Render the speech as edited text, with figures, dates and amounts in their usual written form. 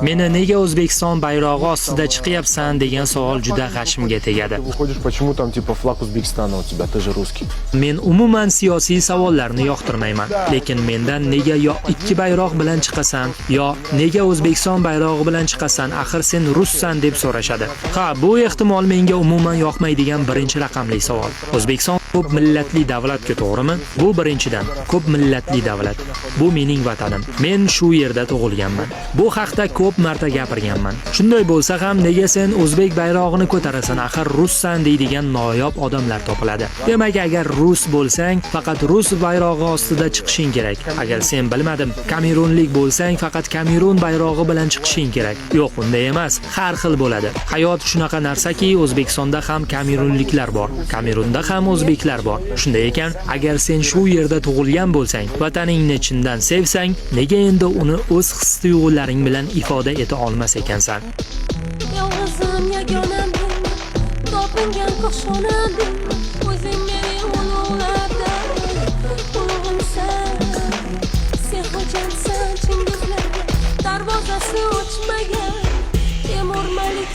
Meni nega O'zbekiston bayrog'i ostida chiqyapsan degan savol juda g'ashimga tegadi. Выходишь, почему там типа флаг Узбекистана у тебя, ты же русский. Men umuman siyosiy savollarni yoqtirmayman, lekin mendan nega yo ikki bayroq bilan chiqasan, yo nega O'zbekiston bayrog'i bilan chiqasan, axir sen russan deb so'rashadi. Ha, bu ehtimol menga umuman yoqmaydigan birinchi raqamli savol. O'zbekiston ko'p millatli davlatga, to'g'rimi? Bu birinchidan, ko'p millatli davlat. Bu mening vatanim. Men shu yerda tug'ilganman. Bu haqda ko'p marta gapirganman. Shunday bo'lsa ham nega sen o'zbek bayrog'ini ko'tarasan, axir russan deydigan noyob odamlar topiladi. Demak, agar rus bo'lsang, faqat rus bayrog'i ostida chiqishing kerak. Agar sen bilmadim, kamerunlik bo'lsang, faqat Kamerun bayrog'i bilan chiqishing kerak. Yo'q, unday emas. Har xil bo'ladi. Hayot shunaqa narsaki, O'zbekistonda ham kamerunliklar bor, Kamerunda ham o'zbeklar bor. Shunday ekan, agar sen shu yerda tug'ilgan bo'lsang, vataningni chindan sevsang, nega endi uni o'z his-tuyg'ularing bilan ifoda eta olmas ekansan? Yolg'izim yagonam, topingan qo'shonam, o'zing meni ulug'larda, ulug'imsan, sen hojatsan chingizlarga, darvozasi ochmagan, Temur Malik